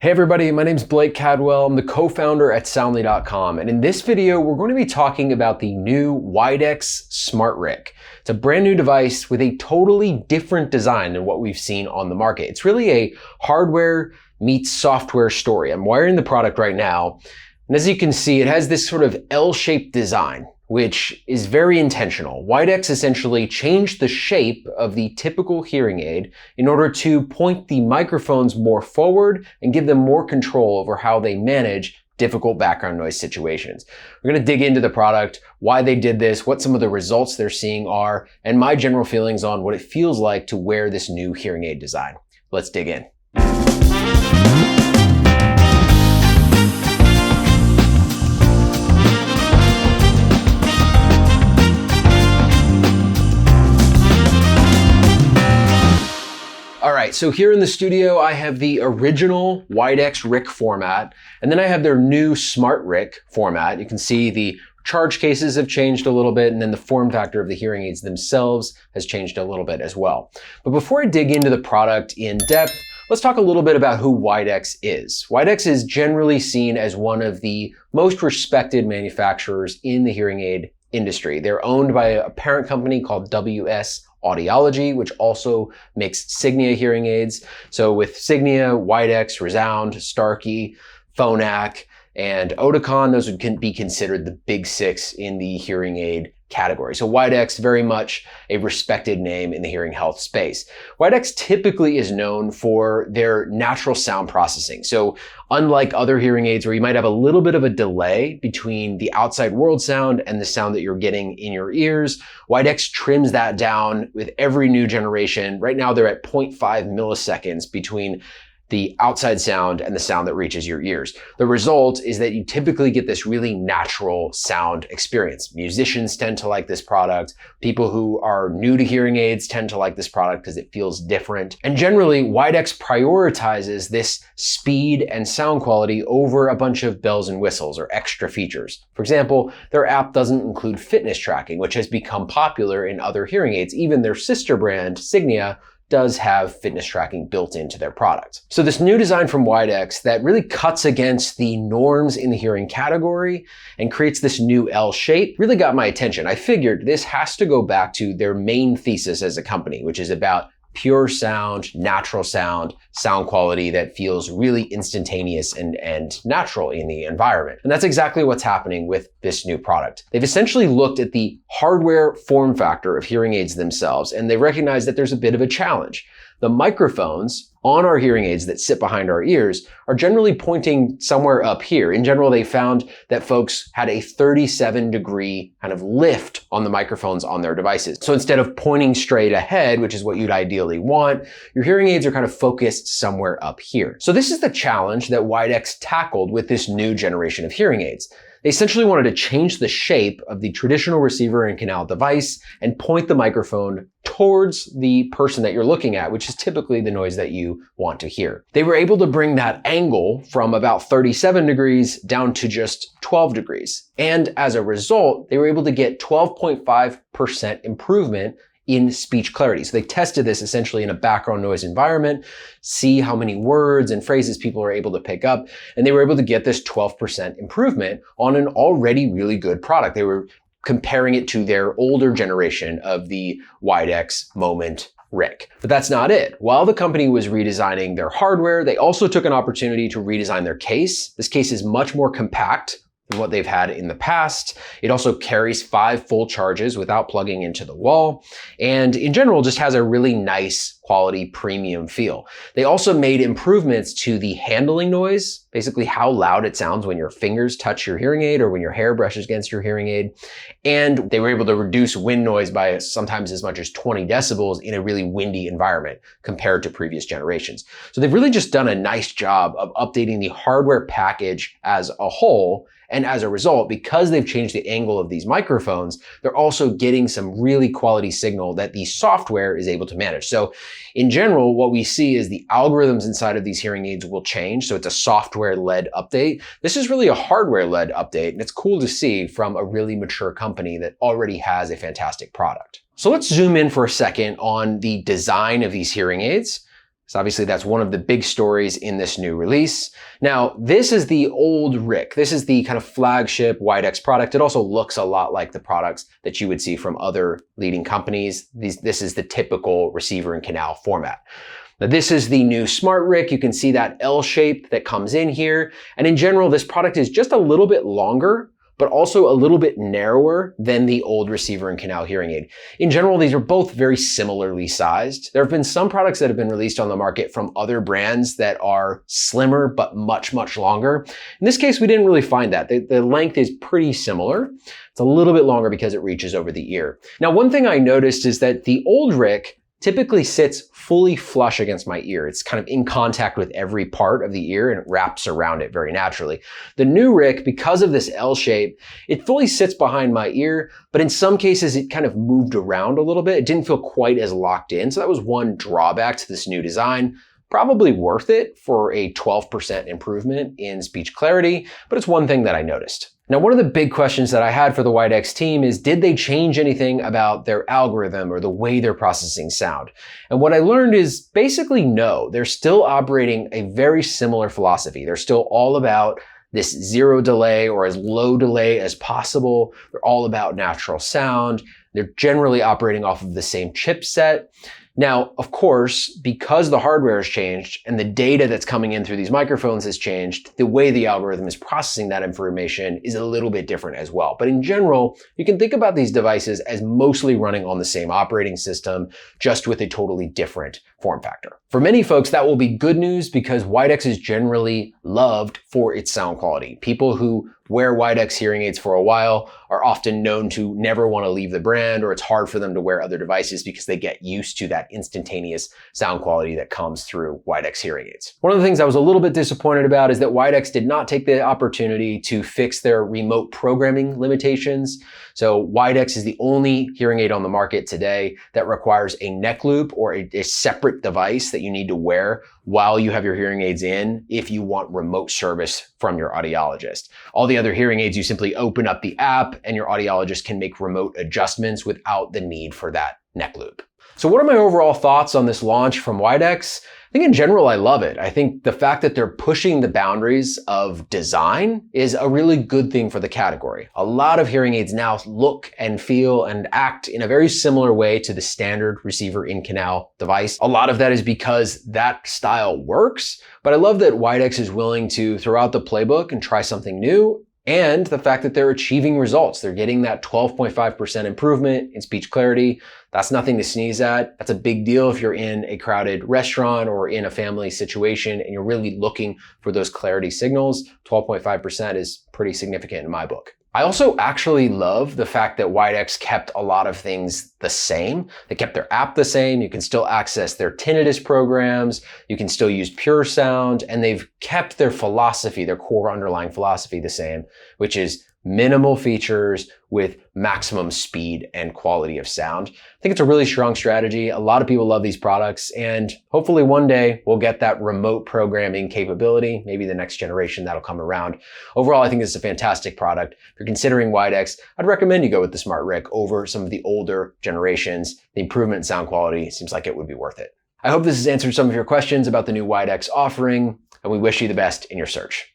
Hey everybody, my name's Blake Cadwell. I'm the co-founder at Soundly.com, and in this video, we're going to be talking about the new Widex SmartRIC. It's a brand new device with a totally different design than what we've seen on the market. It's really a hardware meets software story. I'm wiring the product right now, and as you can see, it has this sort of L-shaped design, which is very intentional. Widex essentially changed the shape of the typical hearing aid in order to point the microphones more forward and give them more control over how they manage difficult background noise situations. We're going to dig into the product, why they did this, what some of the results they're seeing are, and my general feelings on what it feels like to wear this new hearing aid design. Let's dig in. All right, so here in the studio, I have the original Widex RIC format, and then I have their new SmartRIC format. You can see the charge cases have changed a little bit, and then the form factor of the hearing aids themselves has changed a little bit as well. But before I dig into the product in depth, let's talk a little bit about who Widex is. Widex is generally seen as one of the most respected manufacturers in the hearing aid industry. They're owned by a parent company called WS Audiology, which also makes Signia hearing aids. So with Signia, Widex, Resound, Starkey, Phonak, and Oticon, those would be considered the big six in the hearing aid category. So Widex, very much a respected name in the hearing health space. Widex typically is known for their natural sound processing. So unlike other hearing aids where you might have a little bit of a delay between the outside world sound and the sound that you're getting in your ears, Widex trims that down with every new generation. Right now they're at 0.5 milliseconds between the outside sound and the sound that reaches your ears. The result is that you typically get this really natural sound experience. Musicians tend to like this product. People who are new to hearing aids tend to like this product because it feels different. And generally, Widex prioritizes this speed and sound quality over a bunch of bells and whistles or extra features. For example, their app doesn't include fitness tracking, which has become popular in other hearing aids. Even their sister brand, Signia, does have fitness tracking built into their product. So this new design from Widex that really cuts against the norms in the hearing category and creates this new L shape really got my attention. I figured this has to go back to their main thesis as a company, which is about pure sound, natural sound quality that feels really instantaneous and natural in the environment. And that's exactly what's happening with this new product. They've essentially looked at the hardware form factor of hearing aids themselves, and they recognize that there's a bit of a challenge. The microphones on our hearing aids that sit behind our ears are generally pointing somewhere up here. In general, they found that folks had a 37-degree kind of lift on the microphones on their devices. So instead of pointing straight ahead, which is what you'd ideally want, your hearing aids are kind of focused somewhere up here. So this is the challenge that Widex tackled with this new generation of hearing aids. They essentially wanted to change the shape of the traditional receiver and canal device and point the microphone towards the person that you're looking at, which is typically the noise that you want to hear. They were able to bring that angle from about 37 degrees down to just 12 degrees. And as a result, they were able to get 12.5% improvement in speech clarity. So they tested this essentially in a background noise environment, see how many words and phrases people are able to pick up, and they were able to get this 12% improvement on an already really good product. They were comparing it to their older generation of the Widex Moment RIC. But that's not it. While the company was redesigning their hardware, they also took an opportunity to redesign their case. This case is much more compact than what they've had in the past. It also carries 5 full charges without plugging into the wall, and in general just has a really nice quality premium feel. They also made improvements to the handling noise, basically how loud it sounds when your fingers touch your hearing aid or when your hair brushes against your hearing aid. And they were able to reduce wind noise by sometimes as much as 20 decibels in a really windy environment compared to previous generations. So they've really just done a nice job of updating the hardware package as a whole. And as a result, because they've changed the angle of these microphones, they're also getting some really quality signal that the software is able to manage. So in general, what we see is the algorithms inside of these hearing aids will change. So it's a software-led update. This is really a hardware-led update, and it's cool to see from a really mature company that already has a fantastic product. So let's zoom in for a second on the design of these hearing aids. So obviously that's one of the big stories in this new release. Now, this is the old RIC. This is the kind of flagship Widex product. It also looks a lot like the products that you would see from other leading companies. This is the typical receiver and canal format. Now, this is the new SmartRIC. You can see that L shape that comes in here. And in general, this product is just a little bit longer, but also a little bit narrower than the old receiver and canal hearing aid. In general, these are both very similarly sized. There have been some products that have been released on the market from other brands that are slimmer, but much, much longer. In this case, we didn't really find that. The length is pretty similar. It's a little bit longer because it reaches over the ear. Now, one thing I noticed is that the old RIC typically sits fully flush against my ear. It's kind of in contact with every part of the ear and it wraps around it very naturally. The new RIC, because of this L shape, it fully sits behind my ear, but in some cases it kind of moved around a little bit. It didn't feel quite as locked in. So that was one drawback to this new design. Probably worth it for a 12% improvement in speech clarity, but it's one thing that I noticed. Now, one of the big questions that I had for the Widex team is, did they change anything about their algorithm or the way they're processing sound? And what I learned is basically no. They're still operating a very similar philosophy. They're still all about this zero delay or as low delay as possible. They're all about natural sound. They're generally operating off of the same chipset. Now, of course, because the hardware has changed and the data that's coming in through these microphones has changed, the way the algorithm is processing that information is a little bit different as well. But in general, you can think about these devices as mostly running on the same operating system, just with a totally different form factor. For many folks, that will be good news because Widex is generally loved for its sound quality. People who wear Widex hearing aids for a while are often known to never want to leave the brand, or it's hard for them to wear other devices because they get used to that instantaneous sound quality that comes through Widex hearing aids. One of the things I was a little bit disappointed about is that Widex did not take the opportunity to fix their remote programming limitations. So Widex is the only hearing aid on the market today that requires a neck loop or a separate device that you need to wear while you have your hearing aids in if you want remote service from your audiologist. All the other hearing aids, you simply open up the app and your audiologist can make remote adjustments without the need for that neck loop. So what are my overall thoughts on this launch from Widex? I think in general, I love it. I think the fact that they're pushing the boundaries of design is a really good thing for the category. A lot of hearing aids now look and feel and act in a very similar way to the standard receiver in canal device. A lot of that is because that style works, but I love that Widex is willing to throw out the playbook and try something new. And the fact that they're achieving results. They're getting that 12.5% improvement in speech clarity. That's nothing to sneeze at. That's a big deal if you're in a crowded restaurant or in a family situation and you're really looking for those clarity signals. 12.5% is pretty significant in my book. I also actually love the fact that Widex kept a lot of things the same. They kept their app the same. You can still access their tinnitus programs. You can still use pure sound, and they've kept their philosophy, their core underlying philosophy the same, which is minimal features with maximum speed and quality of sound. I think it's a really strong strategy. A lot of people love these products, and hopefully one day we'll get that remote programming capability. Maybe the next generation that'll come around. Overall, I think this is a fantastic product. If you're considering Widex, I'd recommend you go with the SmartRIC over some of the older generations. The improvement in sound quality seems like it would be worth it. I hope this has answered some of your questions about the new Widex offering, and we wish you the best in your search.